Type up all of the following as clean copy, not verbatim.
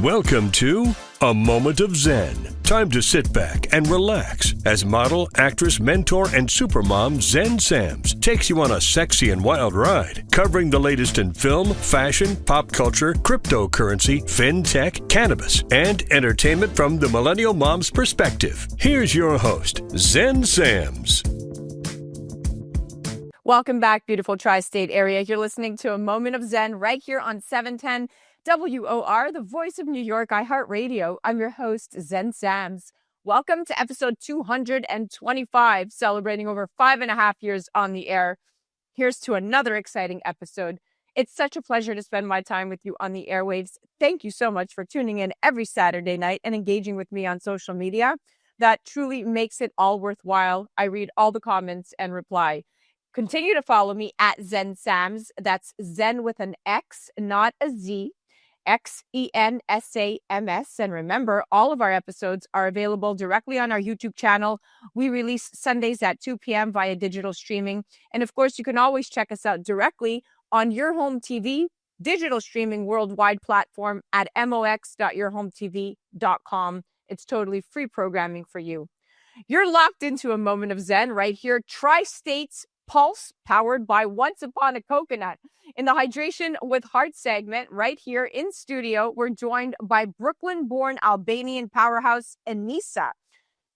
Welcome to A Moment of Zen. Time to sit back and relax as model, actress, mentor, and supermom Zen Sams takes you on a sexy and wild ride, covering the latest in film, fashion, pop culture, cryptocurrency, fintech, cannabis, and entertainment from the millennial mom's perspective. Here's your host, Zen Sams. Welcome back, beautiful tri-state area. You're listening to A Moment of Zen right here on 710 WOR, the voice of New York, iHeartRadio. I'm your host, Zen Sams. Welcome to episode 225, celebrating over 5.5 years on the air. Here's to another exciting episode. It's such a pleasure to spend my time with you on the airwaves. Thank you so much for tuning in every Saturday night and engaging with me on social media. That truly makes it all worthwhile. I read all the comments and reply. Continue to follow me at Zen Sams. That's Zen with an X, not a Z. XENSAMS. And remember, all of our episodes are available directly on our YouTube channel. We release Sundays at 2 p.m. via digital streaming. And of course, you can always check us out directly on your home TV, digital streaming worldwide platform at mox.yourhometv.com. It's totally free programming for you. You're locked into A Moment of Zen right here, Tri-States Pulse, powered by Once Upon a Coconut. In the Hydration with Heart segment, right here in studio, we're joined by Brooklyn-born Albanian powerhouse Enisa,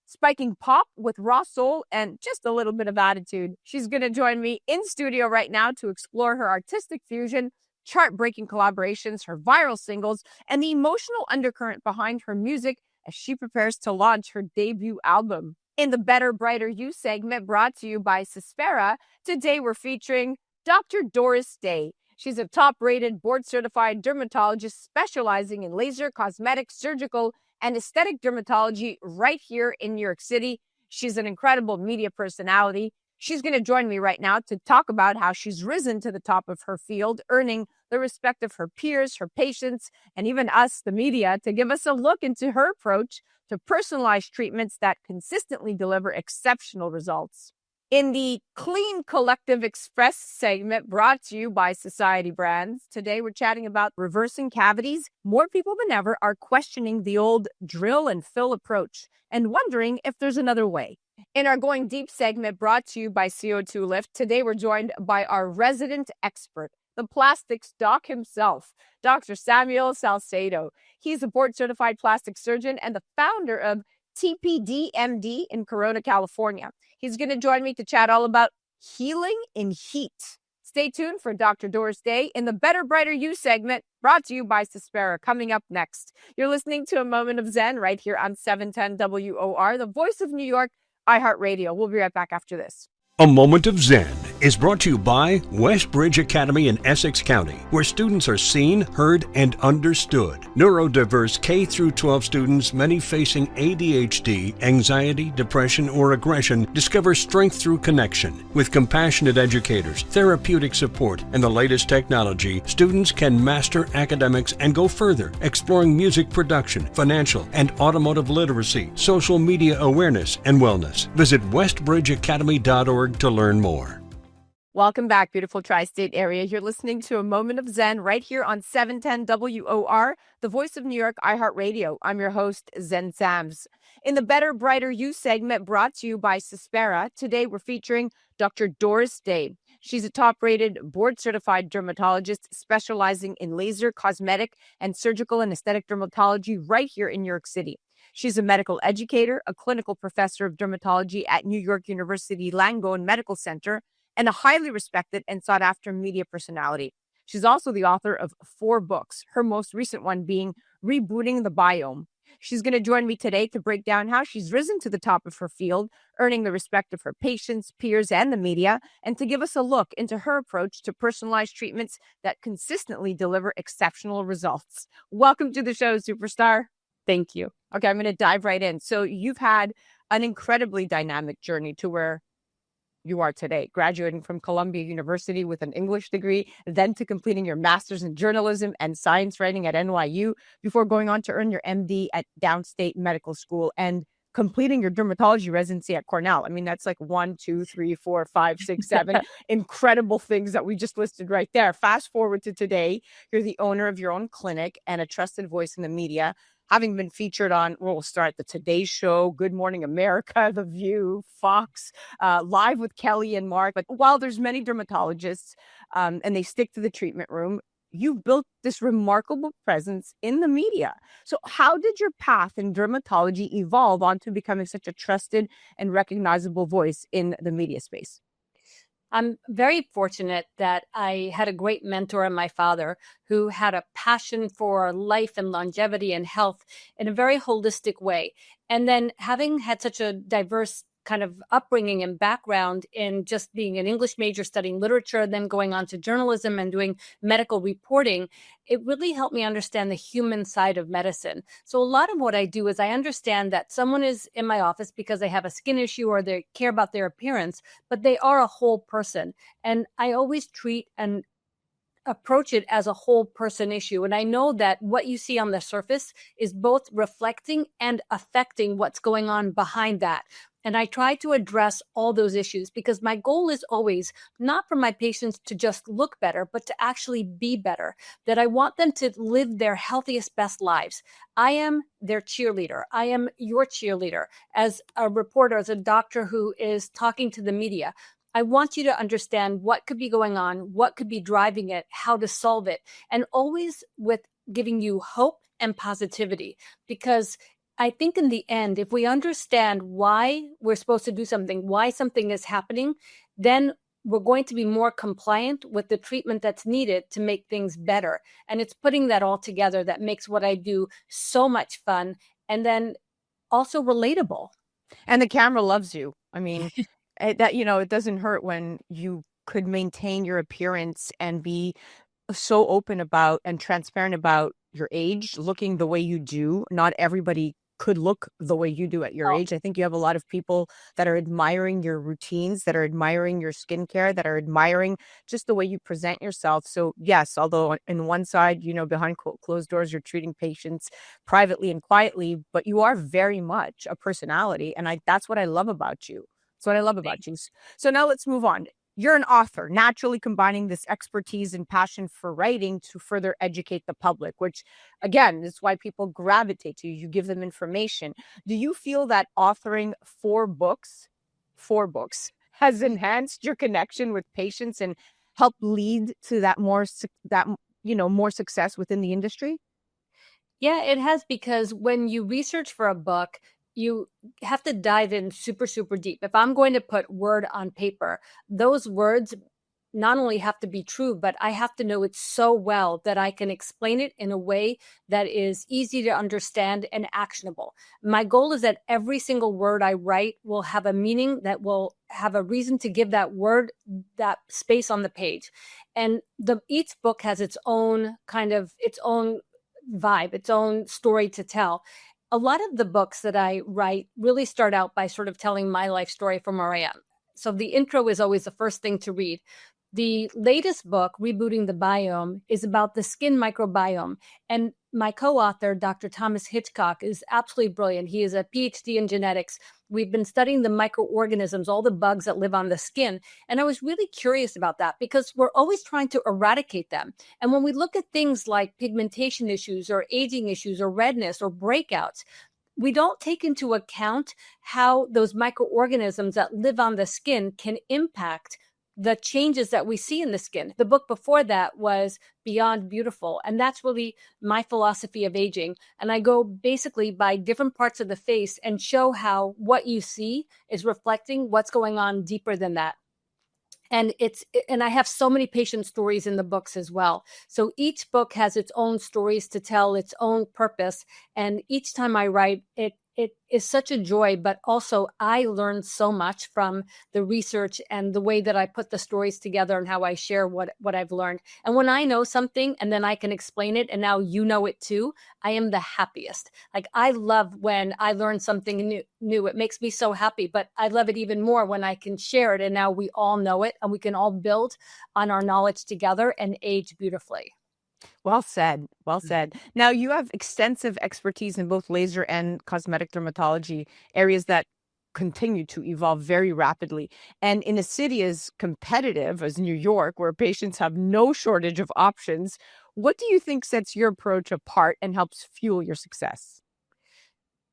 spiking pop with raw soul and just a little bit of attitude. She's going to join me in studio right now to explore her artistic fusion, chart-breaking collaborations, her viral singles, and the emotional undercurrent behind her music as she prepares to launch her debut album. In the Better, Brighter You segment brought to you by Cyspera, today we're featuring Dr. Doris Day. She's a top-rated, board-certified dermatologist specializing in laser, cosmetic, surgical, and aesthetic dermatology right here in New York City. She's an incredible media personality. She's going to join me right now to talk about how she's risen to the top of her field, earning the respect of her peers, her patients, and even us, the media, to give us a look into her approach to personalized treatments that consistently deliver exceptional results. In the Clean Collective Express segment brought to you by Society Brands, today we're chatting about reversing cavities. More people than ever are questioning the old drill and fill approach and wondering if there's another way. In our Going Deep segment brought to you by CO2 Lift, today we're joined by our resident expert, the Plastics Doc himself, Dr. Samuel Salcedo. He's a board-certified plastic surgeon and the founder of TPD MD in Corona, California. He's going to join me to chat all about healing in heat. Stay tuned for Dr. Doris Day in the Better, Brighter You segment brought to you by Cyspera, coming up next. You're listening to A Moment of Zen right here on 710 WOR, the voice of New York, iHeartRadio. We'll be right back after this. A Moment of Zen is brought to you by Westbridge Academy in Essex County, where students are seen, heard, and understood. Neurodiverse K-12 students, many facing ADHD, anxiety, depression, or aggression, discover strength through connection. With compassionate educators, therapeutic support, and the latest technology, students can master academics and go further, exploring music production, financial and automotive literacy, social media awareness, and wellness. Visit westbridgeacademy.org to learn more. Welcome back, beautiful tri-state area. You're listening to A Moment of Zen right here on 710 WOR, the voice of New York, iHeartRadio. I'm your host, Zen Sams. In the Better, Brighter You segment brought to you by Cyspera, today we're featuring Dr. Doris Day. She's a top-rated, board-certified dermatologist specializing in laser, cosmetic, and surgical and aesthetic dermatology right here in New York City. She's a medical educator, a clinical professor of dermatology at New York University Langone Medical Center, and a highly respected and sought-after media personality. She's also the author of 4 books, her most recent one being Rebooting the Biome. She's going to join me today to break down how she's risen to the top of her field, earning the respect of her patients, peers, and the media, and to give us a look into her approach to personalized treatments that consistently deliver exceptional results. Welcome to the show, superstar. Thank you. Okay, I'm going to dive right in. So you've had an incredibly dynamic journey to where you are today, graduating from Columbia University with an English degree, then to completing your master's in journalism and science writing at NYU, before going on to earn your MD at Downstate Medical School and completing your dermatology residency at Cornell. I mean, that's like 1, 2, 3, 4, 5, 6, 7 incredible things that we just listed right there. Fast forward to today, you're the owner of your own clinic and a trusted voice in the media, having been featured on, we'll start the Today Show, Good Morning America, The View, Fox, Live with Kelly and Mark. But while there's many dermatologists and they stick to the treatment room, you built this remarkable presence in the media. So how did your path in dermatology evolve onto becoming such a trusted and recognizable voice in the media space? I'm very fortunate that I had a great mentor in my father who had a passion for life and longevity and health in a very holistic way. And then having had such a diverse kind of upbringing and background in just being an English major studying literature, then going on to journalism and doing medical reporting, it really helped me understand the human side of medicine. So a lot of what I do is I understand that someone is in my office because they have a skin issue or they care about their appearance, but they are a whole person. And I always treat and approach it as a whole person issue. And I know that what you see on the surface is both reflecting and affecting what's going on behind that. And I try to address all those issues because my goal is always not for my patients to just look better, but to actually be better, that I want them to live their healthiest, best lives. I am their cheerleader. I am your cheerleader as a reporter, as a doctor who is talking to the media. I want you to understand what could be going on, what could be driving it, how to solve it, and always with giving you hope and positivity. Because I think in the end, if we understand why we're supposed to do something, why something is happening, then we're going to be more compliant with the treatment that's needed to make things better. And it's putting that all together that makes what I do so much fun and then also relatable. And the camera loves you. I mean, that, it doesn't hurt when you could maintain your appearance and be so open about and transparent about your age, looking the way you do. Not everybody could look the way you do at your age. I think you have a lot of people that are admiring your routines, that are admiring your skincare, that are admiring just the way you present yourself. So yes, although on one side, behind closed doors, you're treating patients privately and quietly, but you are very much a personality. And that's what I love about you. That's what I love about you. So now let's move on. You're an author, naturally combining this expertise and passion for writing to further educate the public, which, again, is why people gravitate to you. You give them information. Do you feel that authoring four books, has enhanced your connection with patients and helped lead to that more success within the industry? Yeah, it has, because when you research for a book, you have to dive in super, super deep. If I'm going to put word on paper, those words not only have to be true, but I have to know it so well that I can explain it in a way that is easy to understand and actionable. My goal is that every single word I write will have a meaning, that will have a reason to give that word that space on the page. And each book has its own vibe, its own story to tell. A lot of the books that I write really start out by sort of telling my life story from where I am. So the intro is always the first thing to read. The latest book, Rebooting the Biome, is about the skin microbiome. And my co-author, Dr. Thomas Hitchcock, is absolutely brilliant. He is a PhD in genetics. We've been studying the microorganisms, all the bugs that live on the skin. And I was really curious about that because we're always trying to eradicate them. And when we look at things like pigmentation issues or aging issues or redness or breakouts, we don't take into account how those microorganisms that live on the skin can impact the changes that we see in the skin. The book before that was Beyond Beautiful, and that's really my philosophy of aging. And I go basically by different parts of the face and show how what you see is reflecting what's going on deeper than that. And I have so many patient stories in the books as well. So each book has its own stories to tell, its own purpose. And each time I write, it is such a joy, but also I learned so much from the research and the way that I put the stories together and how I share what I've learned. And when I know something and then I can explain it and now you know it too, I am the happiest. Like, I love when I learn something new. It makes me so happy, but I love it even more when I can share it and now we all know it and we can all build on our knowledge together and age beautifully. Well said. Well said. Now, you have extensive expertise in both laser and cosmetic dermatology, areas that continue to evolve very rapidly. And in a city as competitive as New York, where patients have no shortage of options, what do you think sets your approach apart and helps fuel your success?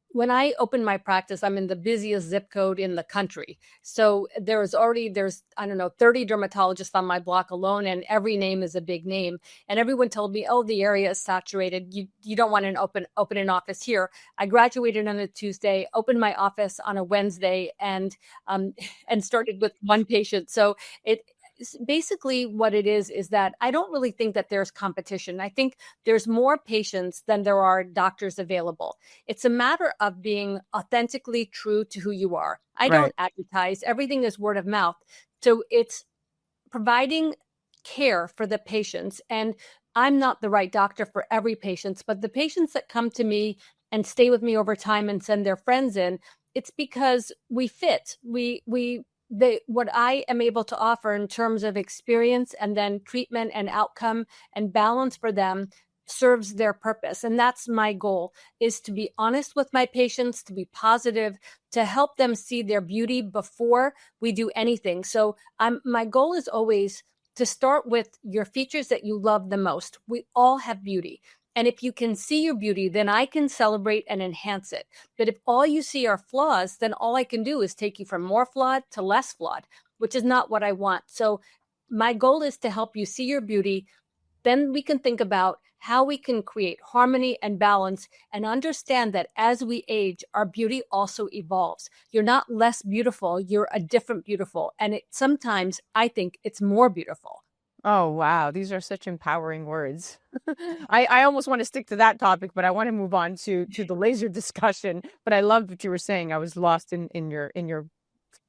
When I opened my practice, I'm in the busiest zip code in the country. So there's, I don't know, 30 dermatologists on my block alone, and every name is a big name. And everyone told me, oh, the area is saturated. You don't want to open an office here. I graduated on a Tuesday, opened my office on a Wednesday, and and started with one patient. So it basically what it is that I don't really think that there's competition. I think there's more patients than there are doctors available. It's a matter of being authentically true to who you are. I Right. don't advertise, everything is word of mouth. So it's providing care for the patients. And I'm not the right doctor for every patient, but the patients that come to me and stay with me over time and send their friends in, it's because we fit. What I am able to offer in terms of experience and then treatment and outcome and balance for them serves their purpose. And that's my goal, is to be honest with my patients, to be positive, to help them see their beauty before we do anything. So my goal is always to start with your features that you love the most. We all have beauty. And if you can see your beauty, then I can celebrate and enhance it. But if all you see are flaws, then all I can do is take you from more flawed to less flawed, which is not what I want. So my goal is to help you see your beauty. Then we can think about how we can create harmony and balance and understand that as we age, our beauty also evolves. You're not less beautiful, you're a different beautiful. And sometimes I think it's more beautiful. Oh, wow. These are such empowering words. I almost want to stick to that topic, but I want to move on to the laser discussion. But I love what you were saying. I was lost in your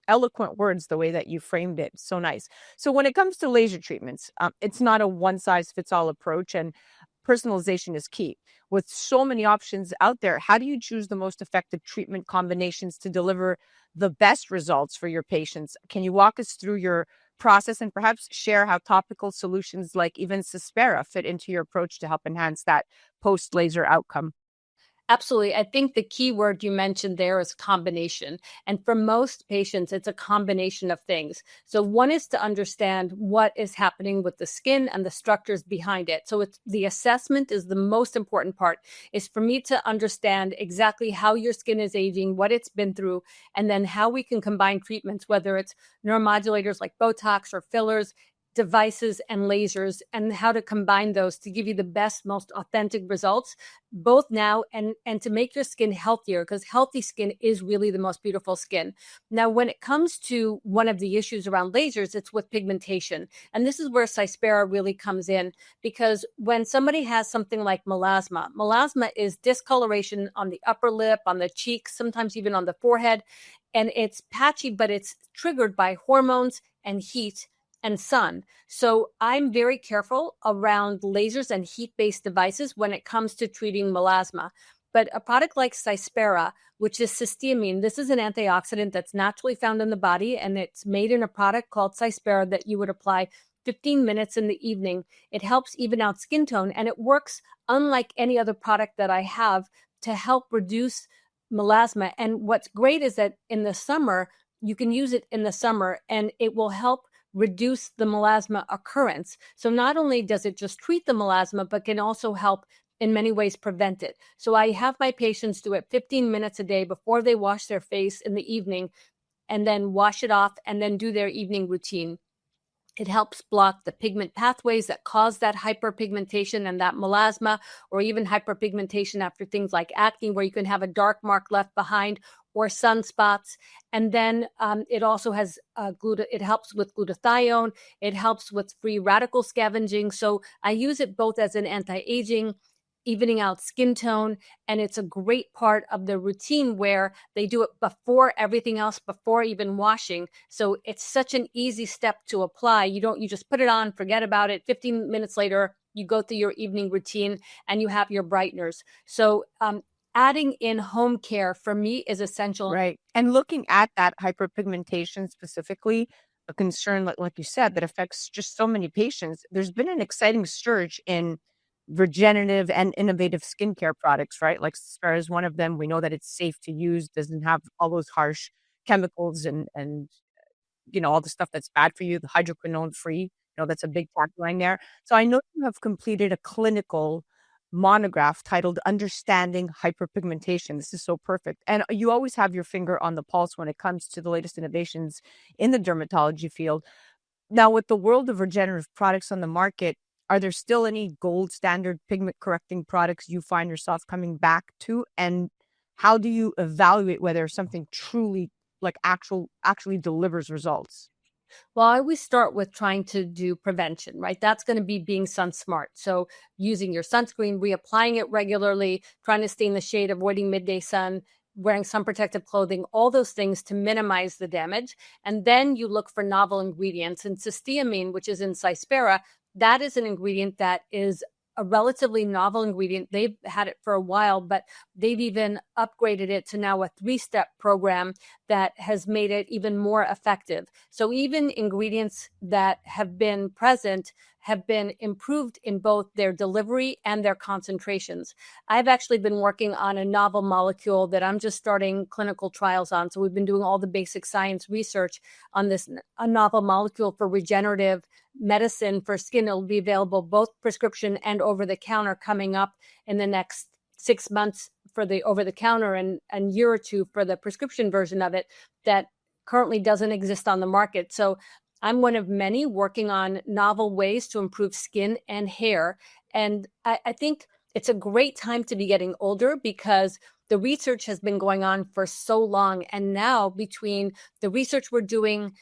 eloquent words, the way that you framed it. So nice. So when it comes to laser treatments, it's not a one size fits all approach, and personalization is key. With so many options out there, how do you choose the most effective treatment combinations to deliver the best results for your patients? Can you walk us through your process and perhaps share how topical solutions like even Cyspera fit into your approach to help enhance that post laser outcome? Absolutely. I think the key word you mentioned there is combination. And for most patients, it's a combination of things. So one is to understand what is happening with the skin and the structures behind it. So it's the assessment is the most important part, is for me to understand exactly how your skin is aging, what it's been through, and then how we can combine treatments, whether it's neuromodulators like Botox or fillers, devices and lasers, and how to combine those to give you the best, most authentic results, both now and to make your skin healthier, because healthy skin is really the most beautiful skin. Now, when it comes to one of the issues around lasers, it's with pigmentation. And this is where Cyspera really comes in, because when somebody has something like melasma, melasma is discoloration on the upper lip, on the cheeks, sometimes even on the forehead. And it's patchy, but it's triggered by hormones and heat and sun. So I'm very careful around lasers and heat-based devices when it comes to treating melasma. But a product like Cyspera, which is cysteamine, this is an antioxidant that's naturally found in the body, and it's made in a product called Cyspera that you would apply 15 minutes in the evening. It helps even out skin tone, and it works unlike any other product that I have to help reduce melasma. And what's great is that in the summer, you can use it in the summer, and it will help reduce the melasma occurrence. So not only does it just treat the melasma, but can also help in many ways prevent it. So I have my patients do it 15 minutes a day before they wash their face in the evening, and then wash it off and then do their evening routine. It helps block the pigment pathways that cause that hyperpigmentation and that melasma, or even hyperpigmentation after things like acne, where you can have a dark mark left behind, or sunspots. And then it also has it helps with glutathione. It helps with free radical scavenging. So I use it both as an anti-aging, evening out skin tone, and it's a great part of the routine where they do it before everything else, before even washing. So it's such an easy step to apply. You just put it on, forget about it. 15 minutes later, you go through your evening routine and you have your brighteners. So adding in home care for me is essential. Right. And looking at that hyperpigmentation specifically, a concern, like you said, that affects just so many patients, there's been an exciting surge in regenerative and innovative skincare products, right? Like Cyspera is one of them. We know that it's safe to use, doesn't have all those harsh chemicals and all the stuff that's bad for you, the hydroquinone free. That's a big tagline there. So I know you have completed a clinical monograph titled Understanding Hyperpigmentation. This is so perfect. And you always have your finger on the pulse when it comes to the latest innovations in the dermatology field. Now, with the world of regenerative products on the market, are there still any gold standard pigment correcting products you find yourself coming back to? And how do you evaluate whether something truly actually delivers results? Well, I always start with trying to do prevention, right? That's going to be being sun smart. So using your sunscreen, reapplying it regularly, trying to stay in the shade, avoiding midday sun, wearing sun protective clothing, all those things to minimize the damage. And then you look for novel ingredients. And cysteamine, which is in Cyspera, that is an ingredient that is a relatively novel ingredient. They've had it for a while, but they've even upgraded it to now a 3-step program that has made it even more effective. So even ingredients that have been present have been improved in both their delivery and their concentrations. I've actually been working on a novel molecule that I'm just starting clinical trials on. So we've been doing all the basic science research on this, a novel molecule for regenerative medicine for skin. It'll be available both prescription and over the counter coming up in the next 6 months for the over the counter and a year or two for the prescription version of it that currently doesn't exist on the market. So I'm one of many working on novel ways to improve skin and hair. And I think it's a great time to be getting older because the research has been going on for so long. And now between the research we're doing,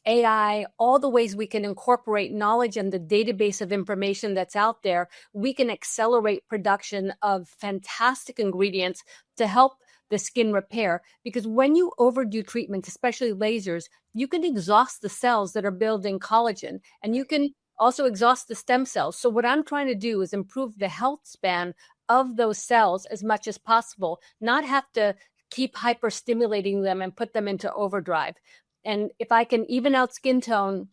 AI, all the ways we can incorporate knowledge and the database of information that's out there, we can accelerate production of fantastic ingredients to help the skin repair. Because when you overdo treatment, especially lasers, you can exhaust the cells that are building collagen, and you can also exhaust the stem cells. So what I'm trying to do is improve the health span of those cells as much as possible, not have to keep hyperstimulating them and put them into overdrive. And if I can even out skin tone,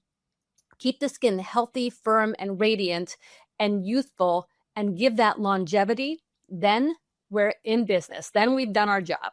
keep the skin healthy, firm, and radiant and youthful, and give that longevity, then we're in business. Then we've done our job.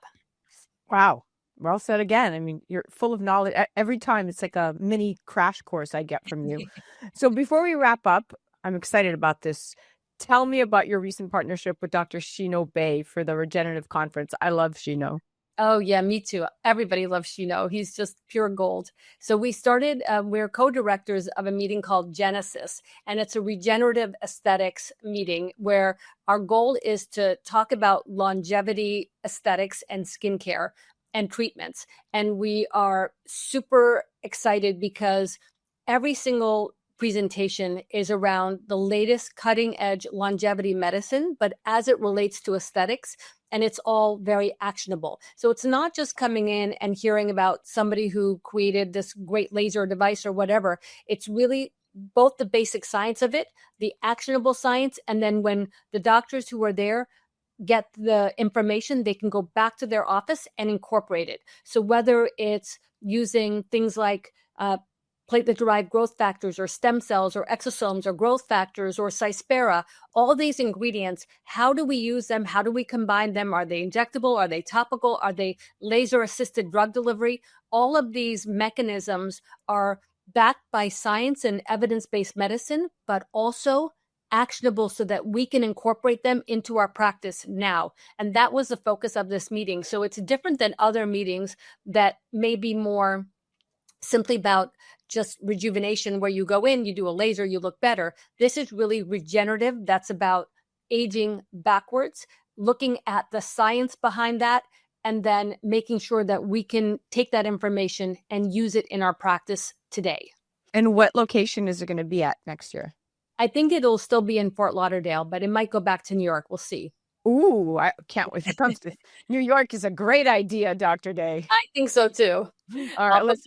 Wow. Well said again. I mean, you're full of knowledge. Every time it's like a mini crash course I get from you. So before we wrap up, I'm excited about this. Tell me about your recent partnership with Dr. Shino Bay for the Regenerative Conference. I love Shino. Oh, yeah, me too. Everybody loves Shino. He's just pure gold. So we started, we're co-directors of a meeting called Genesis, and it's a regenerative aesthetics meeting where our goal is to talk about longevity, aesthetics, and skincare and treatments. And we are super excited because every single presentation is around the latest cutting edge longevity medicine, but as it relates to aesthetics, and it's all very actionable. So it's not just coming in and hearing about somebody who created this great laser device or whatever. It's really both the basic science of it, the actionable science, and then when the doctors who are there get the information, they can go back to their office and incorporate it. So whether it's using things like platelet-derived growth factors or stem cells or exosomes or growth factors or Cyspera, all these ingredients, how do we use them? How do we combine them? Are they injectable? Are they topical? Are they laser-assisted drug delivery? All of these mechanisms are backed by science and evidence-based medicine, but also actionable so that we can incorporate them into our practice now. And that was the focus of this meeting. So it's different than other meetings that may be more simply about just rejuvenation where you go in, you do a laser, you look better. This is really regenerative. That's about aging backwards, looking at the science behind that, and then making sure that we can take that information and use it in our practice today. And what location is it going to be at next year? I think it'll still be in Fort Lauderdale, but it might go back to New York. We'll see. Ooh, I can't wait. If it comes to New York is a great idea, Dr. Day. I think so too. All right, let's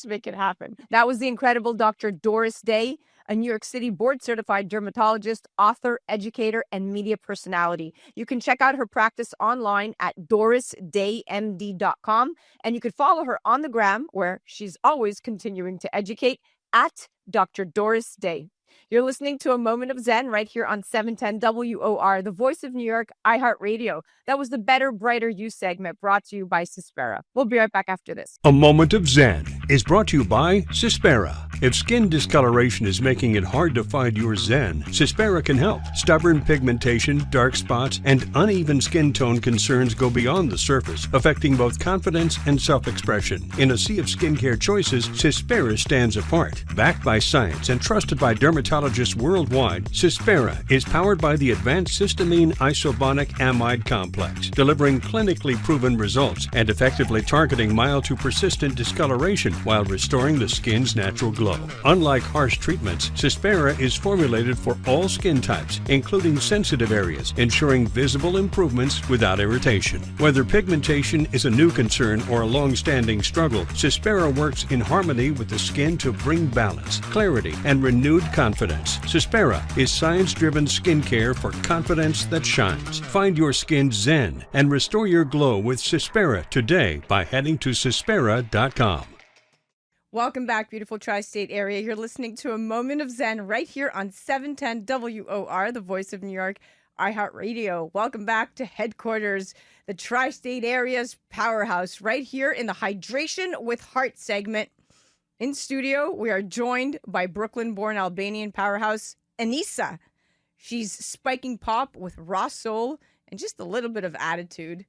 make it happen. That was the incredible Dr. Doris Day, a New York City board-certified dermatologist, author, educator, and media personality. You can check out her practice online at dorisdaymd.com, and you can follow her on the gram, where she's always continuing to educate, at Dr. Doris Day. You're listening to A Moment of Zen right here on 710 WOR, the voice of New York, iHeartRadio. That was the Better, Brighter You segment brought to you by Cyspera. We'll be right back after this. A Moment of Zen is brought to you by Cyspera. If skin discoloration is making it hard to find your Zen, Cyspera can help. Stubborn pigmentation, dark spots, and uneven skin tone concerns go beyond the surface, affecting both confidence and self-expression. In a sea of skincare choices, Cyspera stands apart. Backed by science and trusted by dermatologists worldwide, Cyspera is powered by the advanced cysteamine isobonic amide complex, delivering clinically proven results and effectively targeting mild to persistent discoloration while restoring the skin's natural glow. Unlike harsh treatments, Cyspera is formulated for all skin types, including sensitive areas, ensuring visible improvements without irritation. Whether pigmentation is a new concern or a long-standing struggle, Cyspera works in harmony with the skin to bring balance, clarity, and renewed confidence. Cyspera is science-driven skincare for confidence that shines. Find your skin zen and restore your glow with Cyspera today by heading to Cyspera.com. Welcome back, beautiful tri-state area. You're listening to A Moment of Zen right here on 710 WOR, the voice of New York, iHeartRadio. Welcome back to headquarters, the tri-state area's powerhouse, right here in the Hydration with Heart segment. In studio, we are joined by Brooklyn-born Albanian powerhouse, Enisa. She's spiking pop with raw soul and just a little bit of attitude.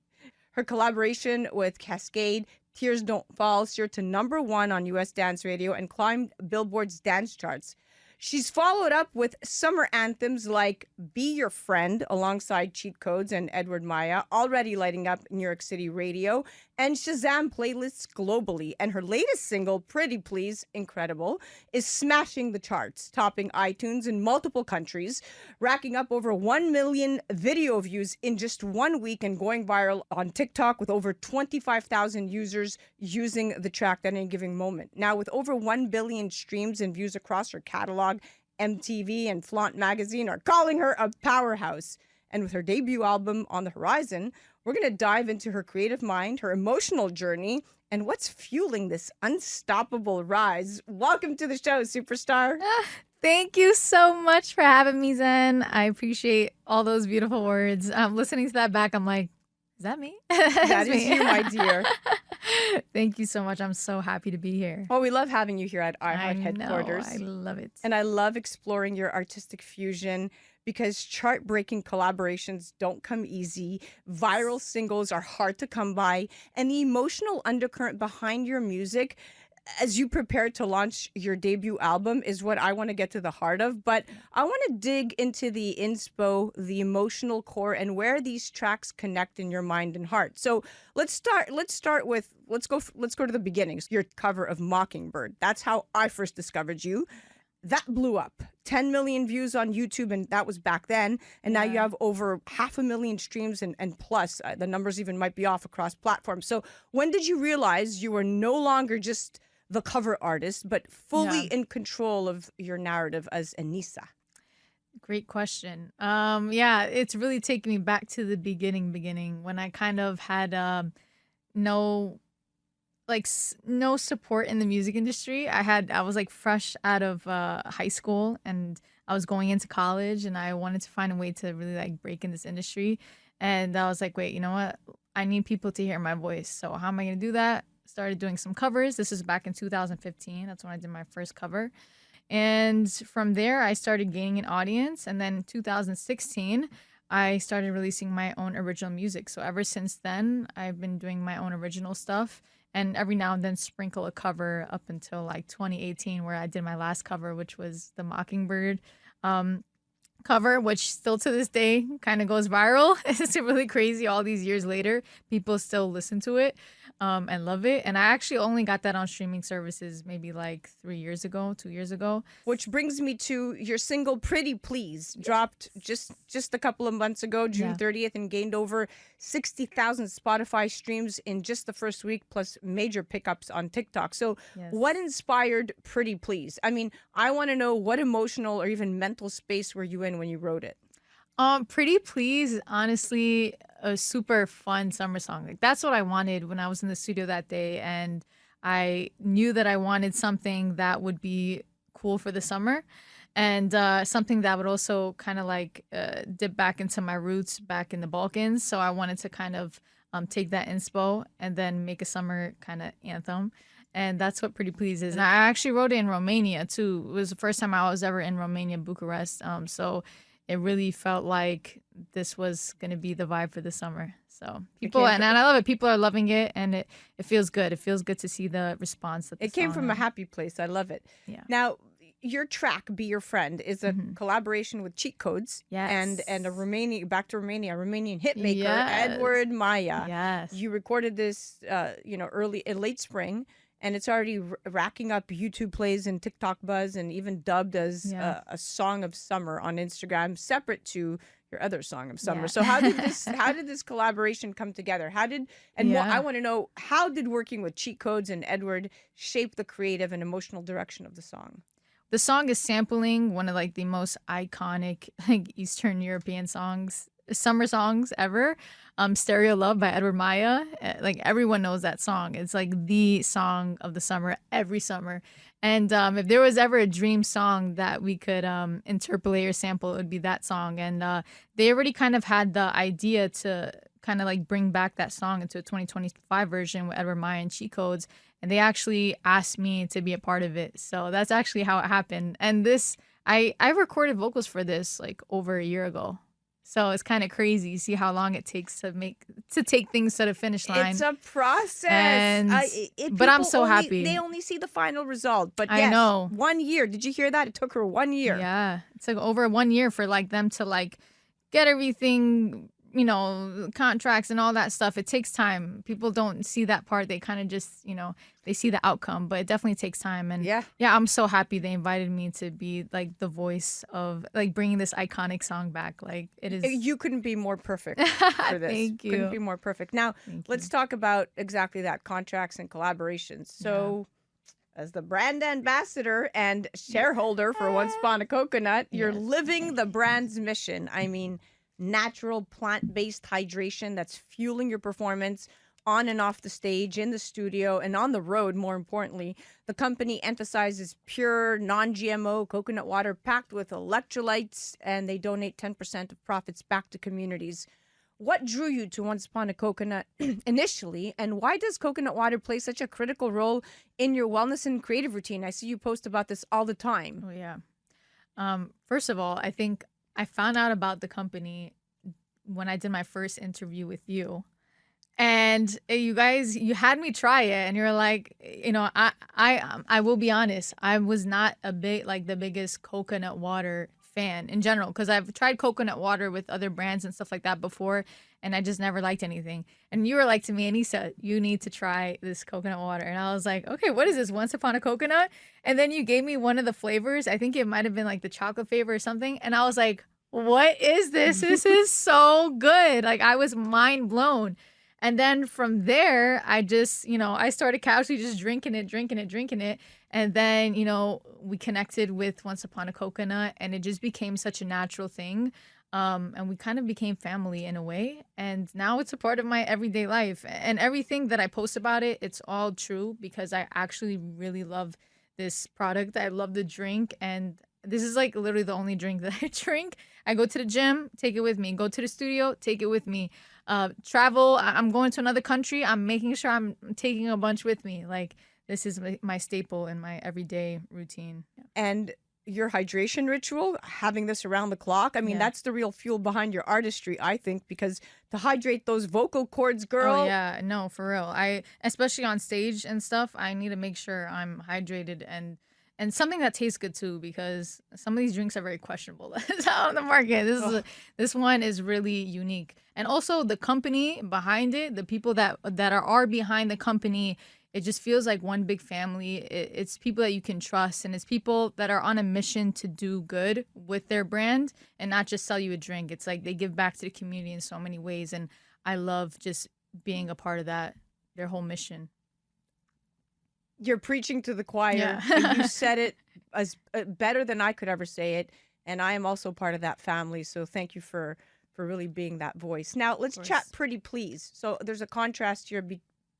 Her collaboration with Cascade, Tears Don't Fall, soared to #1 on U.S. dance radio and climbed Billboard's dance charts. She's followed up with summer anthems like Be Your Friend alongside Cheat Codes and Edward Maya, already lighting up New York City radio, and Shazam playlists globally. And her latest single, Pretty Please, incredible, is smashing the charts, topping iTunes in multiple countries, racking up over 1 million video views in just 1 week and going viral on TikTok with over 25,000 users using the track at any given moment. Now, with over 1 billion streams and views across her catalog, MTV and Flaunt magazine are calling her a powerhouse. And with her debut album on the horizon, we're going to dive into her creative mind, her emotional journey, and what's fueling this unstoppable rise. Welcome to the show, superstar. Thank you so much for having me, Zen. I appreciate all those beautiful words. Listening to that back, I'm like, is that me? That is you, my dear. Thank you so much. I'm so happy to be here. Well, we love having you here at iHeart headquarters. I love it. And I love exploring your artistic fusion because chart-breaking collaborations don't come easy. Viral singles are hard to come by. And the emotional undercurrent behind your music as you prepare to launch your debut album is what I want to get to the heart of. But I want to dig into the inspo, the emotional core, and where these tracks connect in your mind and heart. So let's go to the beginnings. Your cover of Mockingbird. That's how I first discovered you. That blew up. 10 million views on YouTube, and that was back then. And now you have over 500,000 streams and plus. The numbers even might be off across platforms. So when did you realize you were no longer just the cover artist, but fully in control of your narrative as Enisa? Great question. It's really taking me back to the beginning when I kind of had no support in the music industry. I was like fresh out of high school and I was going into college and I wanted to find a way to really like break in this industry. And I was like, wait, you know what? I need people to hear my voice. So how am I going to do that? Started doing some covers. This is back in 2015. That's when I did my first cover. And from there, I started gaining an audience. And then in 2016, I started releasing my own original music. So ever since then, I've been doing my own original stuff. And every now and then sprinkle a cover up until like 2018, where I did my last cover, which was the Mockingbird cover, which still to this day kind of goes viral. It's really crazy. All these years later, people still listen to it and love it. And I actually only got that on streaming services maybe like 2 years ago. Which brings me to your single Pretty Please, dropped just a couple of months ago, June 30th, and gained over 60,000 Spotify streams in just the first week, plus major pickups on TikTok. So what inspired Pretty Please? I mean, I want to know what emotional or even mental space were you in when you wrote it? Pretty Please, honestly, a super fun summer song. Like that's what I wanted when I was in the studio that day, and I knew that I wanted something that would be cool for the summer. and something that would also kind of like dip back into my roots back in the Balkans. So I wanted to kind of take that inspo and then make a summer kind of anthem. And that's what Pretty Please is. And I actually wrote it in Romania too. It was the first time I was ever in Romania, Bucharest. So it really felt like this was going to be the vibe for the summer. So people, and I love it. People are loving it, and it feels good. It feels good to see the response. That it came from a happy place. I love it. Yeah. Now, your track "Be Your Friend" is a collaboration with Cheat Codes, Yes. and a Romanian hitmaker, Yes. Edward Maya. Yes. You recorded this, late spring, and it's already racking up YouTube plays and TikTok buzz, and even dubbed as a song of summer on Instagram, separate to your other song of summer. Yeah. So how did this collaboration come together? I want to know, how did working with Cheat Codes and Edward shape the creative and emotional direction of the song? The song is sampling one of like the most iconic like Eastern European summer songs ever. Stereo Love by Edward Maya. Like everyone knows that song. It's like the song of the summer every summer. And if there was ever a dream song that we could interpolate or sample, it would be that song. And they already kind of had the idea to kind of like bring back that song into a 2025 version with Edward Maya and Cheat Codes. And they actually asked me to be a part of it. So that's actually how it happened. And I recorded vocals for this like over a year ago. So it's kind of crazy. You see how long it takes to take things to the finish line. It's a process. But I'm so happy. They only see the final result. But I know. 1 year. Did you hear that? It took her 1 year. Yeah. It took over 1 year for like them to like get everything, contracts and all that stuff. It takes time. People don't see that part. They kind of just, they see the outcome, but it definitely takes time. And yeah, I'm so happy they invited me to be like the voice of like bringing this iconic song back. Like it is. You couldn't be more perfect for this. Thank you. Couldn't be more perfect. Now, let's talk about exactly that, contracts and collaborations. So as the brand ambassador and shareholder for Once Upon a Coconut, you're living the brand's mission. I mean, natural plant-based hydration that's fueling your performance on and off the stage, in the studio, and on the road. More importantly, the company emphasizes pure, non-GMO coconut water packed with electrolytes, and they donate 10% of profits back to communities. What drew you to Once Upon a Coconut initially, and why does coconut water play such a critical role in your wellness and creative routine? I see you post about this all the time. Oh yeah. First of all, I think I found out about the company when I did my first interview with you. And you guys, you had me try it, and you're like, I will be honest, I was not the biggest coconut water fan in general, because I've tried coconut water with other brands and stuff like that before, and I just never liked anything. And you were like to me, Enisa, you need to try this coconut water. And I was like, okay, what is this? Once Upon a Coconut? And then you gave me one of the flavors. I think it might have been like the chocolate flavor or something. And I was like, what is this? This is so good. Like I was mind blown. And then from there, I just, I started casually just drinking it. And then, we connected with Once Upon a Coconut, and it just became such a natural thing. And we kind of became family in a way. And now it's a part of my everyday life. And everything that I post about it, it's all true, because I actually really love this product. I love the drink. And this is like literally the only drink that I drink. I go to the gym, take it with me. Go to the studio, take it with me. Travel, I'm going to another country, I'm making sure I'm taking a bunch with me. Like this is my staple in my everyday routine. And your hydration ritual, having this around the clock, I mean, that's the real fuel behind your artistry, I think, because to hydrate those vocal cords, girl. Oh yeah, no, for real. Especially on stage and stuff, I need to make sure I'm hydrated and something that tastes good too, because some of these drinks are very questionable that's out on the market. This one is really unique. And also the company behind it, the people that are behind the company, it just feels like one big family. It's people that you can trust, and it's people that are on a mission to do good with their brand and not just sell you a drink. It's like they give back to the community in so many ways, and I love just being a part of that, their whole mission. You're preaching to the choir. Yeah. And you said it as better than I could ever say it, and I am also part of that family. So thank you for really being that voice. Now let's chat Pretty Please. So there's a contrast here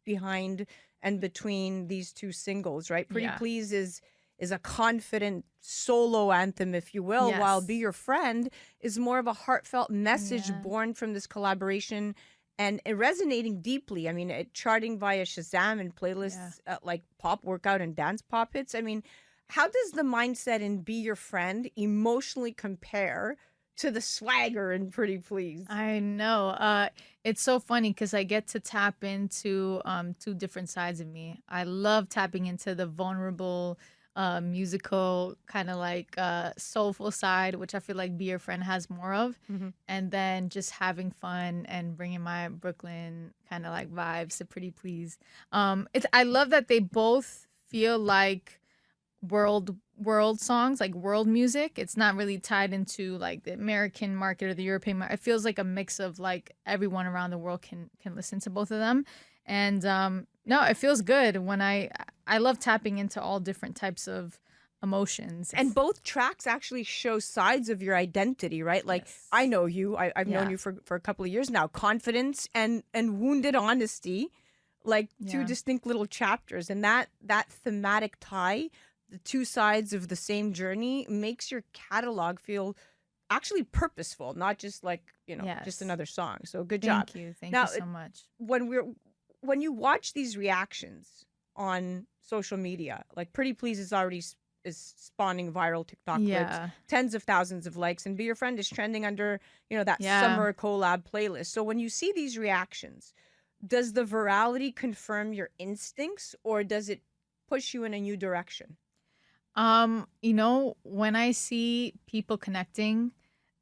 behind and between these two singles, right? Pretty Please is is a confident solo anthem, if you will, while Yes. Be Your Friend is more of a heartfelt message Yeah. born from this collaboration and it resonating deeply. I mean, it charting via Shazam and playlists like pop workout and dance pop hits. I mean, how does the mindset in Be Your Friend emotionally compare to the swagger in Pretty Please? I know. It's so funny because I get to tap into two different sides of me. I love tapping into the vulnerable, musical kind of like soulful side, which I feel like Be Your Friend has more of, Mhm. and then just having fun and bringing my Brooklyn kind of like vibes to Pretty Please. It's I love that they both feel like world songs, like world music. It's not really tied into like the American market or the European market. It feels like a mix of like everyone around the world can listen to both of them. And no, it feels good when I love tapping into all different types of emotions. And both tracks actually show sides of your identity, right? Like, Yes. I know you. I've known Yeah. you for a couple of years now. Confidence and wounded honesty, like two Yeah. distinct little chapters. And that thematic tie, the two sides of the same journey, makes your catalog feel actually purposeful, not just like, just Yes. another song. So good job. Thank you. Thank Now, you so much. when you watch these reactions on social media, like Pretty Please is spawning viral TikTok clips, Yeah. tens of thousands of likes, and Be Your Friend is trending under, that Yeah. summer collab playlist. So when you see these reactions, does the virality confirm your instincts or does it push you in a new direction? When I see people connecting,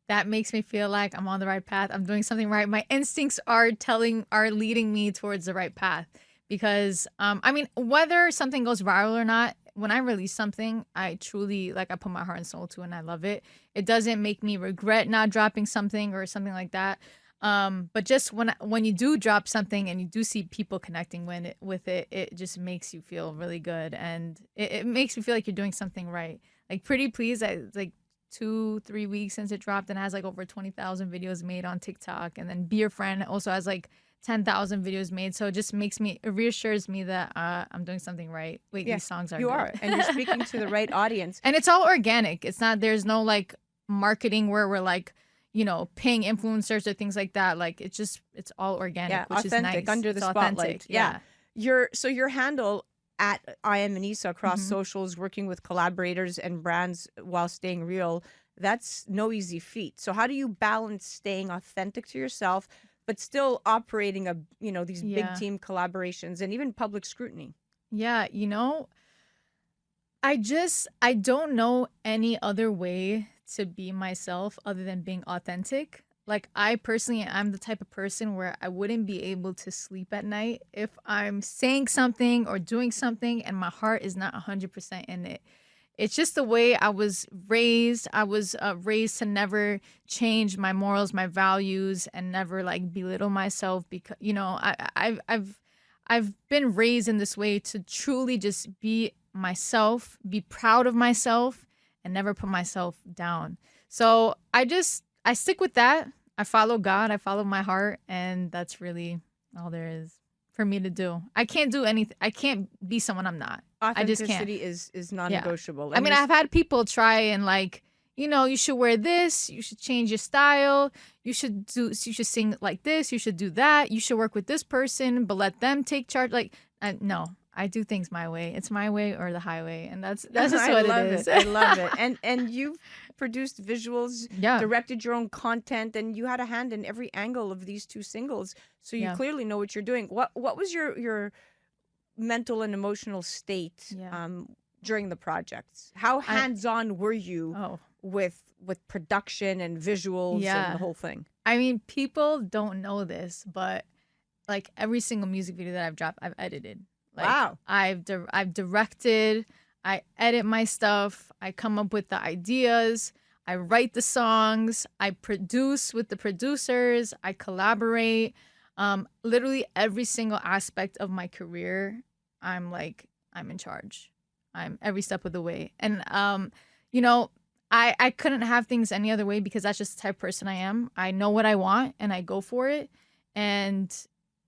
that makes me feel like I'm on the right path. I'm doing something right. My instincts are leading me towards the right path. Because I mean, whether something goes viral or not, when I release something, I truly I put my heart and soul to it and I love it. It doesn't make me regret not dropping something or something like that. But just when you do drop something and you do see people connecting with it, it just makes you feel really good and it makes me feel like you're doing something right. Like Pretty Please, it's like 2-3 weeks since it dropped and has like over 20,000 videos made on TikTok, and then Be Your Friend also has like 10,000 videos made. So it just it reassures me that I'm doing something right. Wait, Yeah, these songs are you good. are, and you're speaking to the right audience. And it's all organic. It's not, there's no like marketing where we're like, paying influencers or things like that. Like it's all organic, which authentic, is nice. under the It's spotlight. authentic. Yeah. Your handle at I am Enisa across Mhm. socials, working with collaborators and brands while staying real, that's no easy feat. So how do you balance staying authentic to yourself but still operating these big Yeah. team collaborations and even public scrutiny? Yeah, I don't know any other way to be myself other than being authentic. Like I personally, I'm the type of person where I wouldn't be able to sleep at night if I'm saying something or doing something and my heart is not 100% in it. It's just the way I was raised. I was raised to never change my morals, my values, and never like belittle myself because I've been raised in this way to truly just be myself, be proud of myself, and never put myself down. So I stick with that. I follow God, I follow my heart, and that's really all there is for me to do. I can't do anything. I can't be someone I'm not. I just can't. Authenticity is non-negotiable. I mean, I've had people try and like, you should wear this, you should change your style, you should sing like this, you should do that, you should work with this person, but let them take charge. Like, no, I do things my way. It's my way or the highway, and that's just what it is. I love it. And you've produced visuals, Yeah. directed your own content, and you had a hand in every angle of these two singles. So you Yeah. clearly know what you're doing. What was your mental and emotional state Yeah. during the projects? How hands-on were you Oh. with production and visuals Yeah. and the whole thing? I mean, people don't know this, but like every single music video that I've dropped, I've edited. Like, Wow. I've directed, I edit my stuff, I come up with the ideas, I write the songs, I produce with the producers, I collaborate. Literally every single aspect of my career, I'm in charge. I'm every step of the way. And I couldn't have things any other way because that's just the type of person I am. I know what I want and I go for it. And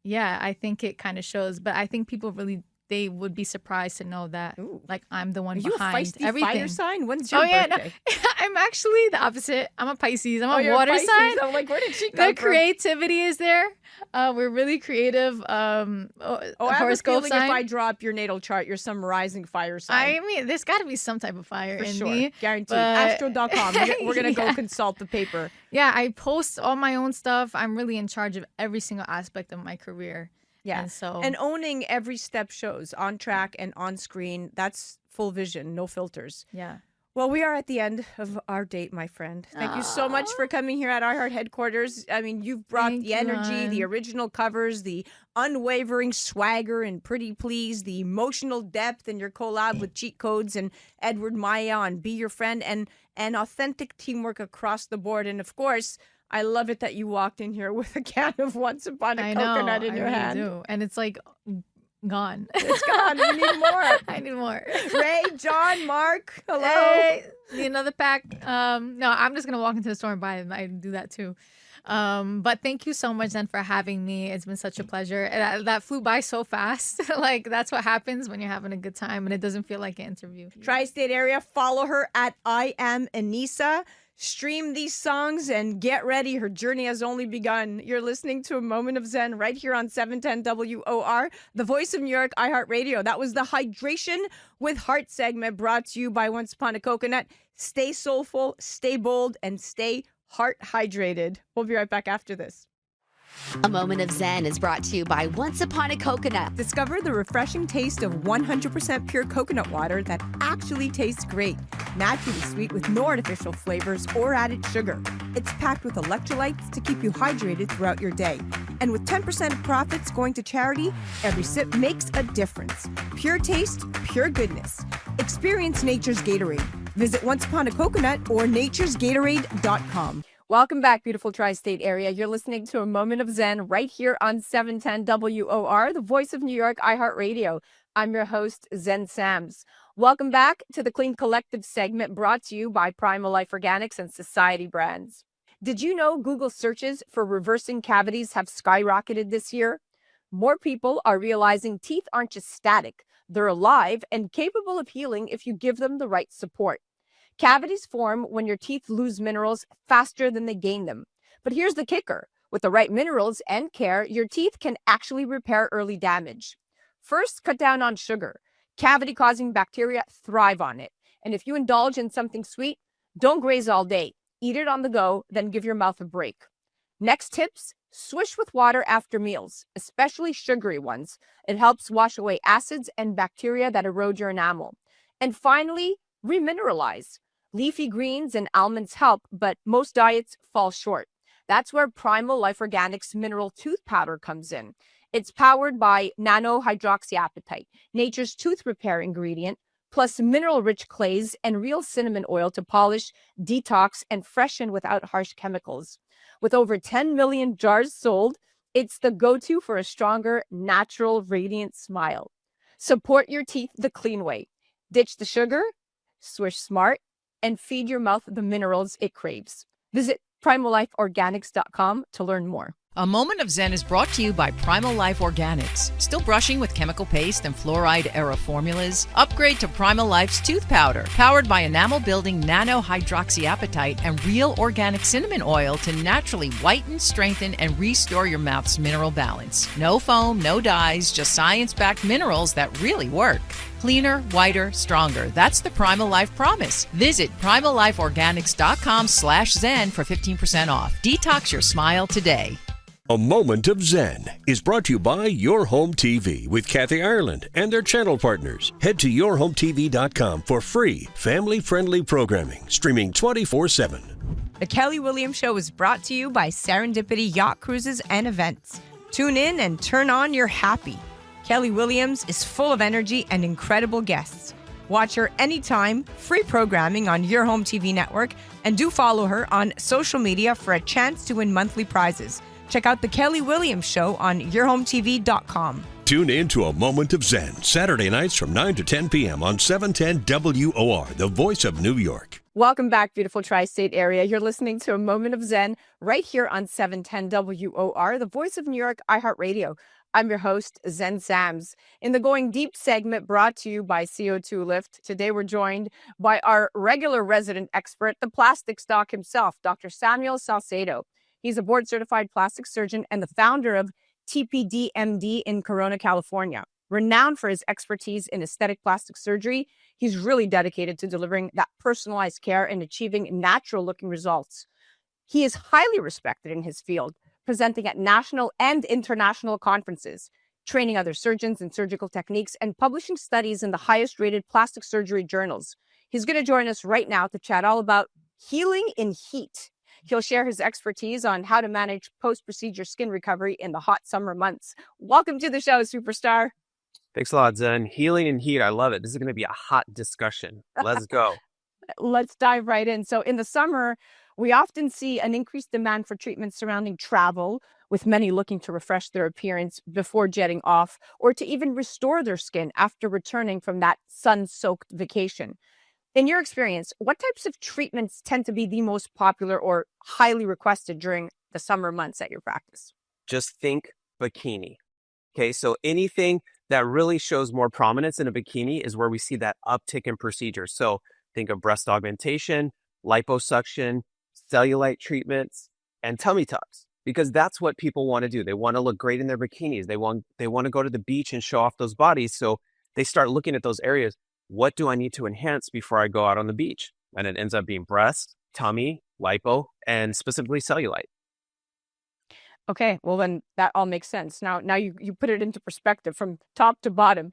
yeah, I think it kind of shows. But I think people really they would be surprised to know that Ooh. like I'm the one Are you behind a feisty everything. fire sign? When's your No, birthday? I'm actually the opposite. I'm a Pisces. I'm a you're water Pisces. sign. I'm like, where did she The come from? creativity is there. We're really creative. I have a Horoscope feeling sign. if I draw up your natal chart, you're some rising fire sign. I mean, there's got to be some type of fire For in sure. me. Guaranteed. but- Astro.com. We're going to go Yeah. consult the paper. Yeah, I post all my own stuff. I'm really in charge of every single aspect of my career. Yeah. And so And owning every step shows on track and on screen. That's full vision, no filters. yeah. Well, we are at the end of our date, my friend. Thank you so much for coming here at iHeart headquarters. I mean, you've brought Thank the you, energy, the hon. original covers, the unwavering swagger and Pretty Please, the emotional depth in your collab with Cheat Codes and Edward Maya on Be Your Friend, and authentic teamwork across the board. And of course, I love it that you walked in here with a can of Once Upon a I Coconut know, in I your really hand. do. And it's like gone. It's gone. We need more. I need more. Ray, John, Mark, hello. Hey, need another pack? No, I'm just gonna walk into the store and buy them. I do that too. But thank you so much then for having me. It's been such a pleasure. That flew by so fast. Like that's what happens when you're having a good time and it doesn't feel like an interview. Tri-State area, follow her at I Am Enisa. Stream these songs and get ready. Her journey has only begun. You're listening to A Moment of Zen right here on 710 WOR, the voice of New York, iHeartRadio. That was the Hydration with Heart segment brought to you by Once Upon a Coconut. Stay soulful, stay bold, and stay heart hydrated. We'll be right back after this. A Moment of Zen is brought to you by Once Upon a Coconut. Discover the refreshing taste of 100% pure coconut water that actually tastes great. Naturally sweet with no artificial flavors or added sugar. It's packed with electrolytes to keep you hydrated throughout your day. And with 10% of profits going to charity, every sip makes a difference. Pure taste, pure goodness. Experience nature's Gatorade. Visit Once Upon a Coconut or naturesgatorade.com. Welcome back, beautiful tri-state area. You're listening to A Moment of Zen right here on 710 WOR, the voice of New York, iHeartRadio. I'm your host, Zen Sams. Welcome back to the Clean Collective segment brought to you by Primal Life Organics and Society Brands. Did you know Google searches for reversing cavities have skyrocketed this year? More people are realizing teeth aren't just static. They're alive and capable of healing if you give them the right support. Cavities form when your teeth lose minerals faster than they gain them. But here's the kicker. With the right minerals and care, your teeth can actually repair early damage. First, cut down on sugar. Cavity-causing bacteria thrive on it. And if you indulge in something sweet, don't graze all day. Eat it on the go, then give your mouth a break. Next tips, swish with water after meals, especially sugary ones. It helps wash away acids and bacteria that erode your enamel. And finally, remineralize. Leafy greens and almonds help, but most diets fall short. That's where Primal Life Organics Mineral Tooth Powder comes in. It's powered by nano-hydroxyapatite, nature's tooth repair ingredient, plus mineral-rich clays and real cinnamon oil to polish, detox, and freshen without harsh chemicals. With over 10 million jars sold, it's the go-to for a stronger, natural, radiant smile. Support your teeth the clean way. Ditch the sugar, swish smart, and feed your mouth the minerals it craves. Visit PrimalLifeOrganics.com to learn more. A Moment of Zen is brought to you by Primal Life Organics. Still brushing with chemical paste and fluoride-era formulas? Upgrade to Primal Life's tooth powder, powered by enamel-building nano-hydroxyapatite and real organic cinnamon oil to naturally whiten, strengthen, and restore your mouth's mineral balance. No foam, no dyes, just science-backed minerals that really work. Cleaner, whiter, stronger. That's the Primal Life promise. Visit PrimalLifeOrganics.com/Zen for 15% off. Detox your smile today. A Moment of Zen is brought to you by Your Home TV with Kathy Ireland and their channel partners. Head to yourhometv.com for free, family-friendly programming, streaming 24/7. The Kelly Williams Show is brought to you by Serendipity Yacht Cruises and Events. Tune in and turn on your happy. Kelly Williams is full of energy and incredible guests. Watch her anytime, free programming on Your Home TV network, and do follow her on social media for a chance to win monthly prizes. Check out The Kelly Williams Show on yourhometv.com. Tune in to A Moment of Zen, Saturday nights from 9 to 10 p.m. on 710 WOR, the voice of New York. Welcome back, beautiful tri-state area. You're listening to A Moment of Zen right here on 710 WOR, the voice of New York, iHeartRadio. I'm your host, Zen Sams. In the Going Deep segment brought to you by CO2 Lift, today we're joined by our regular resident expert, the Plastics Doc himself, Dr. Samuel Salcedo. He's a board-certified plastic surgeon and the founder of TPD MD in Corona, California. Renowned for his expertise in aesthetic plastic surgery, he's really dedicated to delivering that personalized care and achieving natural-looking results. He is highly respected in his field, presenting at national and international conferences, training other surgeons in surgical techniques, and publishing studies in the highest-rated plastic surgery journals. He's going to join us right now to chat all about healing in heat. He'll share his expertise on how to manage post-procedure skin recovery in the hot summer months. Welcome to the show, superstar. Thanks a lot, Zen. Healing in heat. I love it. This is going to be a hot discussion. Let's go. Let's dive right in. So in the summer, we often see an increased demand for treatments surrounding travel, with many looking to refresh their appearance before jetting off or to even restore their skin after returning from that sun-soaked vacation. In your experience, what types of treatments tend to be the most popular or highly requested during the summer months at your practice? Just think bikini. Okay, so anything that really shows more prominence in a bikini is where we see that uptick in procedures. So think of breast augmentation, liposuction, cellulite treatments, and tummy tucks, because that's what people want to do. They want to look great in their bikinis. They want to go to the beach and show off those bodies. So they start looking at those areas. What do I need to enhance before I go out on the beach? And it ends up being breast, tummy, lipo, and specifically cellulite. Okay, well then that all makes sense. Now you put it into perspective from top to bottom.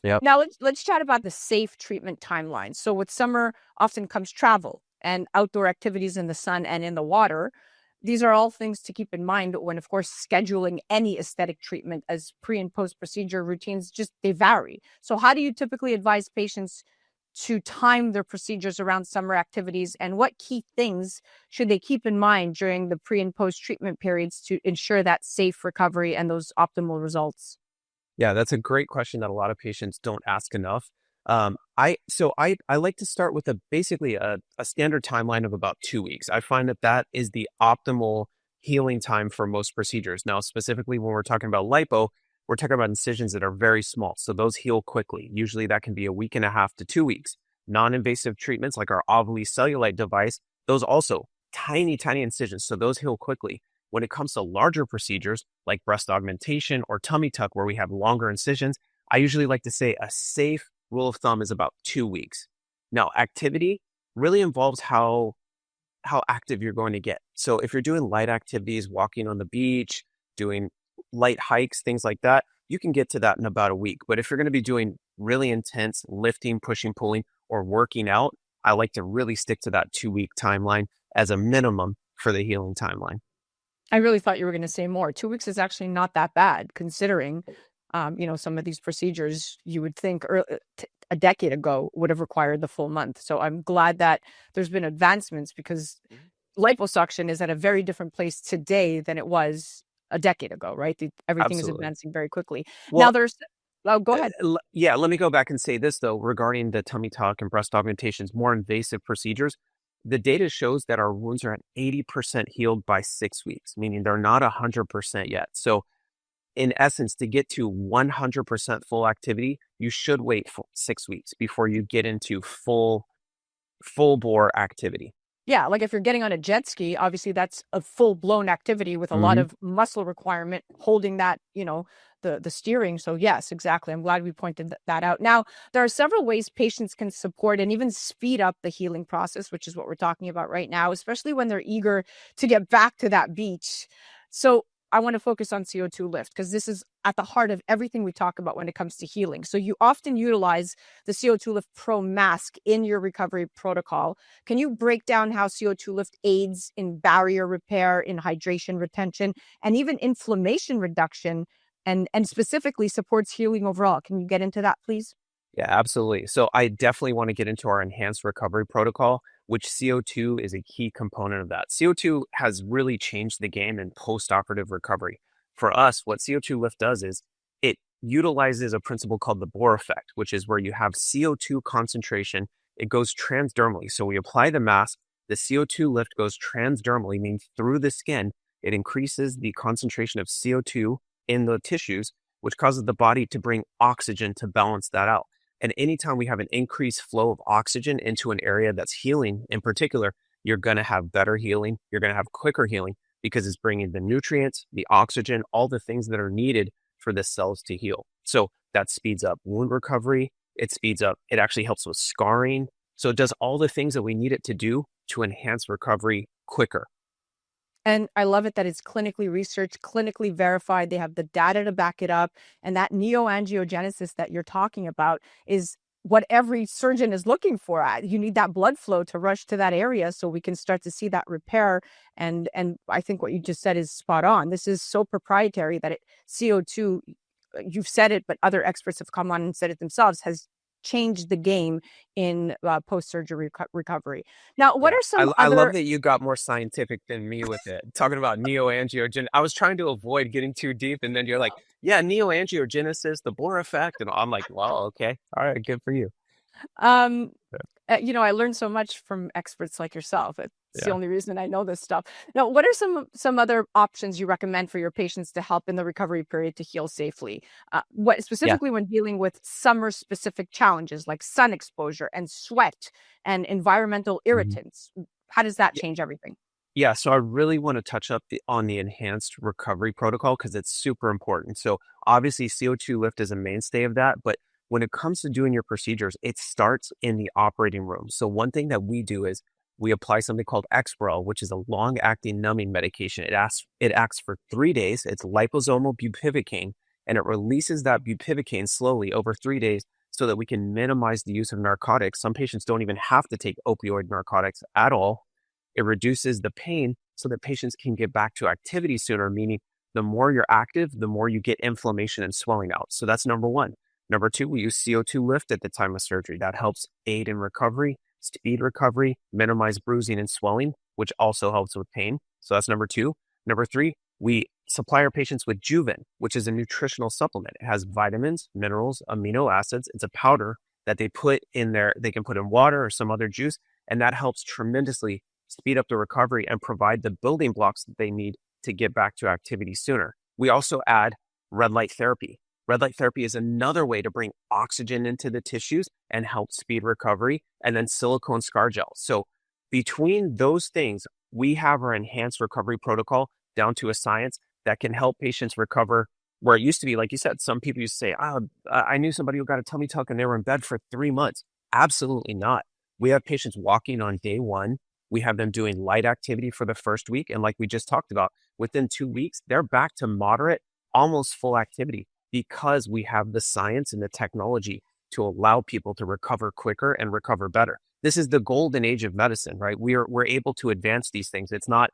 Yep. Now let's chat about the safe treatment timeline. So with summer often comes travel and outdoor activities in the sun and in the water. These are all things to keep in mind when, of course, scheduling any aesthetic treatment, as pre and post procedure routines they vary. So how do you typically advise patients to time their procedures around summer activities, and what key things should they keep in mind during the pre and post treatment periods to ensure that safe recovery and those optimal results? Yeah, that's a great question that a lot of patients don't ask enough. I like to start with basically a standard timeline of about 2 weeks. I find that is the optimal healing time for most procedures. Now, specifically when we're talking about lipo, we're talking about incisions that are very small. So those heal quickly. Usually that can be a week and a half to 2 weeks. Non-invasive treatments like our Ovally cellulite device, those also tiny, tiny incisions. So those heal quickly. When it comes to larger procedures like breast augmentation or tummy tuck, where we have longer incisions, I usually like to say a safe rule of thumb is about 2 weeks. Now, activity really involves how active you're going to get. So if you're doing light activities, walking on the beach, doing light hikes, things like that, you can get to that in about a week. But if you're going to be doing really intense lifting, pushing, pulling, or working out, I like to really stick to that 2 week timeline as a minimum for the healing timeline. I really thought you were going to say more. 2 weeks is actually not that bad, considering, some of these procedures you would think a decade ago would have required the full month. So I'm glad that there's been advancements, because liposuction is at a very different place today than it was a decade ago, right? Everything is Absolutely. advancing very quickly. Well, Go ahead. Yeah, let me go back and say this, though, regarding the tummy tuck and breast augmentations, more invasive procedures. The data shows that our wounds are at 80% healed by 6 weeks, meaning they're not 100% yet. So in essence, to get to 100% full activity, you should wait for 6 weeks before you get into full bore activity. Yeah, like if you're getting on a jet ski, obviously that's a full-blown activity with a lot of muscle requirement holding that, the steering. So yes, exactly. I'm glad we pointed that out. Now, there are several ways patients can support and even speed up the healing process, which is what we're talking about right now, especially when they're eager to get back to that beach. So I want to focus on CO2 Lift, because this is at the heart of everything we talk about when it comes to healing. So you often utilize the CO2 Lift Pro mask in your recovery protocol. Can you break down how CO2 Lift aids in barrier repair, in hydration retention, and even inflammation reduction, and specifically supports healing overall? Can you get into that, please? Yeah, absolutely. So I definitely want to get into our enhanced recovery protocol, which CO2 is a key component of that. CO2 has really changed the game in post-operative recovery. For us, what CO2 Lift does is it utilizes a principle called the WOR effect, which is where you have CO2 concentration it goes transdermally. So we apply the mask, the CO2 lift goes transdermally, meaning through the skin. It increases the concentration of CO2 in the tissues, which causes the body to bring oxygen to balance that out. And anytime we have an increased flow of oxygen into an area that's healing in particular, you're going to have better healing. You're going to have quicker healing because it's bringing the nutrients, the oxygen, all the things that are needed for the cells to heal. So that speeds up wound recovery. It actually helps with scarring. So it does all the things that we need it to do to enhance recovery quicker. And I love it that it's clinically researched, clinically verified. They have the data to back it up. And that neoangiogenesis that you're talking about is what every surgeon is looking for. You need that blood flow to rush to that area so we can start to see that repair. And I think what you just said is spot on. This is so proprietary that CO2, you've said it, but other experts have come on and said it themselves, has changed the game in post-surgery recovery. Now, what are some I other... love that you got more scientific than me with it. Talking about neoangiogenesis. I was trying to avoid getting too deep, and then you're like, yeah, neoangiogenesis, the Bohr effect. And I'm like, well, okay. All right, good for you. I learned so much from experts like yourself. It's the only reason I know this stuff. Now, what are some other options you recommend for your patients to help in the recovery period to heal safely? What specifically when dealing with summer-specific challenges like sun exposure and sweat and environmental irritants? How does that change everything? Yeah, so I really want to touch up on the enhanced recovery protocol because it's super important. So obviously CO2 lift is a mainstay of that, but when it comes to doing your procedures, it starts in the operating room. So one thing that we do is we apply something called Exparel, which is a long-acting numbing medication. It acts for 3 days. It's liposomal bupivacaine, and it releases that bupivacaine slowly over 3 days so that we can minimize the use of narcotics. Some patients don't even have to take opioid narcotics at all. It reduces the pain so that patients can get back to activity sooner, meaning the more you're active, the more you get inflammation and swelling out. So that's number one. Number two, we use CO2 lift at the time of surgery. That helps aid in recovery, speed recovery, minimize bruising and swelling, which also helps with pain. So that's number two. Number three, we supply our patients with Juven, which is a nutritional supplement. It has vitamins, minerals, amino acids. It's a powder that they put in there. They can put in water or some other juice, and that helps tremendously speed up the recovery and provide the building blocks that they need to get back to activity sooner. We also add red light therapy. Red light therapy is another way to bring oxygen into the tissues and help speed recovery, and then silicone scar gel. So between those things, we have our enhanced recovery protocol down to a science that can help patients recover where it used to be, like you said, some people used to say, I knew somebody who got a tummy tuck and they were in bed for 3 months. Absolutely not. We have patients walking on day one. We have them doing light activity for the first week. And like we just talked about, within 2 weeks, they're back to moderate, almost full activity because we have the science and the technology to allow people to recover quicker and recover better. This is the golden age of medicine, right? We're able to advance these things. It's not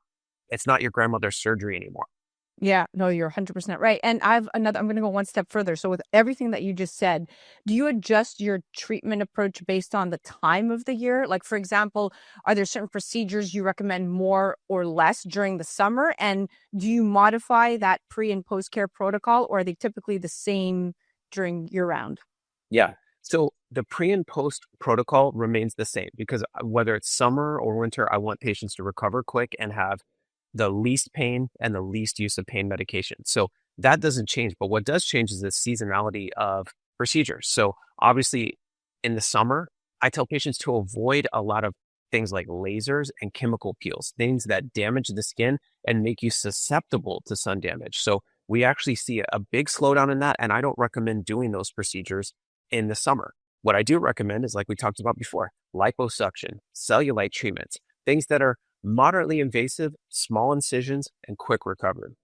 your grandmother's surgery anymore. Yeah, no, you're 100% right. And I'm going to go one step further. So with everything that you just said, do you adjust your treatment approach based on the time of the year? Like, for example, are there certain procedures you recommend more or less during the summer? And do you modify that pre and post care protocol, or are they typically the same during year round? Yeah. So the pre and post protocol remains the same because whether it's summer or winter, I want patients to recover quick and have the least pain and the least use of pain medication. So that doesn't change. But what does change is the seasonality of procedures. So obviously in the summer, I tell patients to avoid a lot of things like lasers and chemical peels, things that damage the skin and make you susceptible to sun damage. So we actually see a big slowdown in that. And I don't recommend doing those procedures in the summer. What I do recommend is, like we talked about before, liposuction, cellulite treatments, things that are moderately invasive, small incisions, and quick recovery.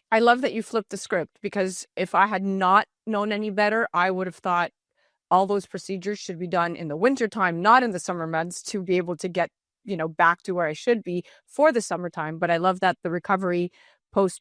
I love that you flipped the script, because if I had not known any better, I would have thought all those procedures should be done in the wintertime, not in the summer months, to be able to get, back to where I should be for the summertime. But I love that the recovery post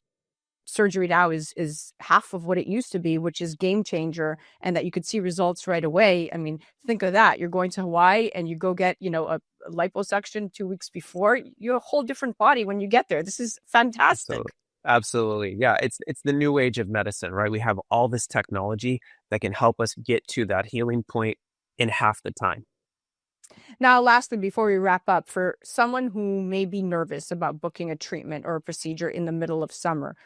surgery now is half of what it used to be, which is game changer, and that you could see results right away. I mean, think of that. You're going to Hawaii and you go get, a liposuction 2 weeks before. You're a whole different body when you get there. This is fantastic. Absolutely. Yeah. It's the new age of medicine, right? We have all this technology that can help us get to that healing point in half the time. Now, lastly, before we wrap up, for someone who may be nervous about booking a treatment or a procedure in the middle of summer,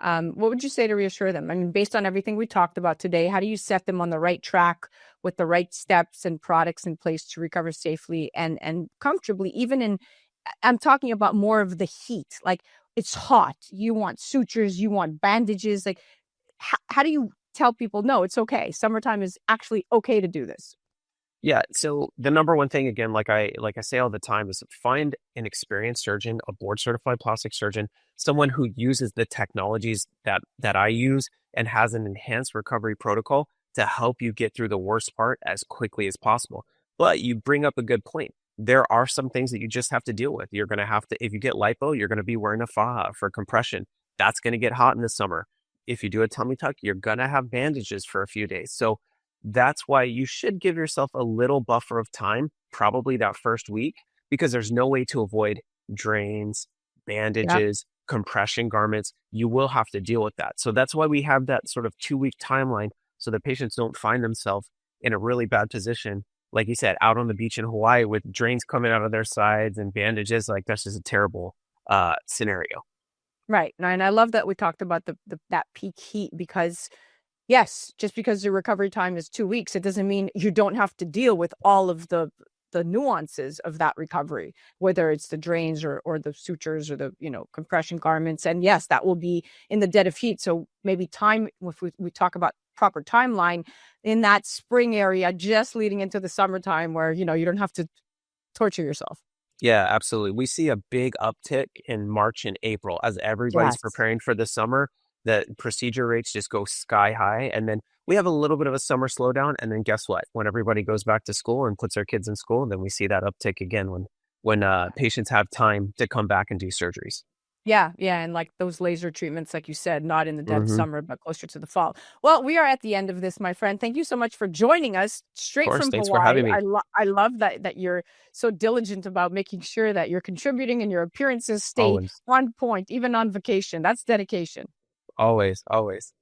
what would you say to reassure them? I mean, based on everything we talked about today, how do you set them on the right track with the right steps and products in place to recover safely and comfortably, even in, I'm talking about more of the heat, like it's hot, you want sutures, you want bandages, like how do you tell people, no, it's okay. Summertime is actually okay to do this. Yeah. So the number one thing, again, like I say all the time, is find an experienced surgeon, a board certified plastic surgeon, someone who uses the technologies that I use and has an enhanced recovery protocol to help you get through the worst part as quickly as possible. But you bring up a good point. There are some things that you just have to deal with. You're going to have to, if you get lipo, you're going to be wearing a faja for compression. That's going to get hot in the summer. If you do a tummy tuck, you're going to have bandages for a few days. So that's why you should give yourself a little buffer of time, probably that first week, because there's no way to avoid drains, bandages, compression garments. You will have to deal with that. So that's why we have that sort of 2-week timeline so that patients don't find themselves in a really bad position. Like you said, out on the beach in Hawaii with drains coming out of their sides and bandages, like that's just a terrible scenario. Right. And I love that we talked about that peak heat because yes, just because the recovery time is 2 weeks, it doesn't mean you don't have to deal with all of the nuances of that recovery, whether it's the drains or the sutures or the, compression garments. And yes, that will be in the dead of heat. So maybe time, if we talk about proper timeline in that spring area, just leading into the summertime where, you don't have to torture yourself. Yeah, absolutely. We see a big uptick in March and April as everybody's Yes. preparing for the summer. The procedure rates just go sky high. And then we have a little bit of a summer slowdown. And then guess what? When everybody goes back to school and puts their kids in school, then we see that uptick again when patients have time to come back and do surgeries. Yeah. And like those laser treatments, like you said, not in the dead of Mhm. summer, but closer to the fall. Well, we are at the end of this, my friend. Thank you so much for joining us straight Of course. from Thanks for Hawaii. having me. I love that you're so diligent about making sure that you're contributing and your appearances stay Always, on point, even on vacation. That's dedication. always, always.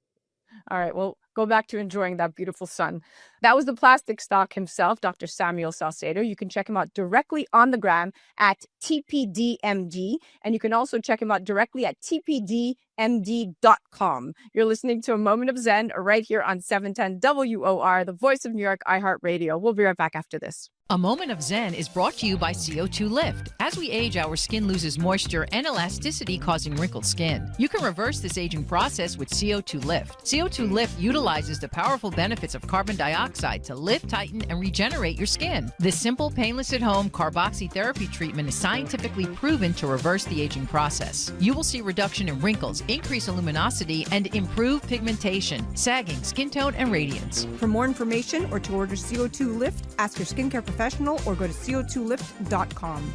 All right, well, go back to enjoying that beautiful sun. That was the Plastics Doc himself, Dr. Samuel Salcedo. You can check him out directly on the gram at TPD MD, and you can also check him out directly at tpdmd.com. You're listening to A Moment of Zen right here on 710 WOR, the voice of New York, iHeartRadio. We'll be right back after this. A Moment of Zen is brought to you by CO2 Lift. As we age, our skin loses moisture and elasticity, causing wrinkled skin. You can reverse this aging process with CO2 Lift. CO2 Lift utilizes the powerful benefits of carbon dioxide to lift, tighten, and regenerate your skin. This simple, painless at-home carboxytherapy treatment is scientifically proven to reverse the aging process. You will see reduction in wrinkles, increase luminosity, and improve pigmentation, sagging, skin tone, and radiance. For more information or to order CO2 Lift, ask your skincare professional or go to co2lift.com.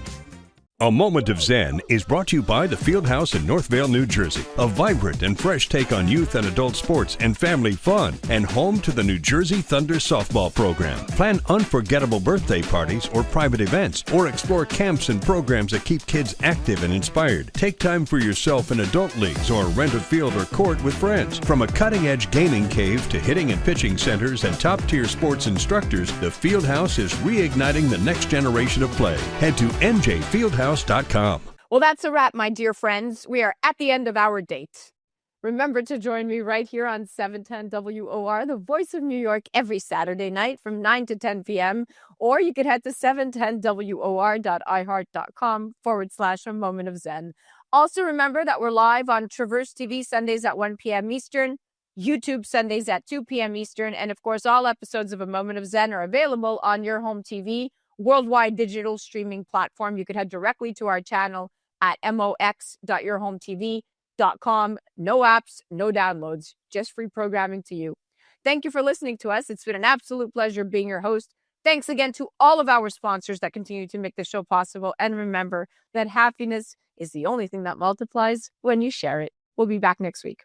A Moment of Zen is brought to you by the Fieldhouse in Northvale, New Jersey, a vibrant and fresh take on youth and adult sports and family fun, and home to the New Jersey Thunder softball program. Plan unforgettable birthday parties or private events, or explore camps and programs that keep kids active and inspired. Take time for yourself in adult leagues or rent a field or court with friends. From a cutting-edge gaming cave to hitting and pitching centers and top-tier sports instructors, the Fieldhouse is reigniting the next generation of play. Head to njfieldhouse.com. Well, that's a wrap, my dear friends. We are at the end of our date. Remember to join me right here on 710 WOR, the voice of New York, every Saturday night from 9 to 10 p.m. Or you could head to 710wor.iheart.com/A Moment of Zen. Also remember that we're live on Traverse TV Sundays at 1 p.m. Eastern, YouTube Sundays at 2 p.m. Eastern, and of course, all episodes of A Moment of Zen are available on your home TV, worldwide digital streaming platform. You could head directly to our channel at mox.yourhometv.com. No apps, no downloads, just free programming to you. Thank you for listening to us. It's been an absolute pleasure being your host. Thanks again to all of our sponsors that continue to make the show possible. And remember that happiness is the only thing that multiplies when you share it. We'll be back next week.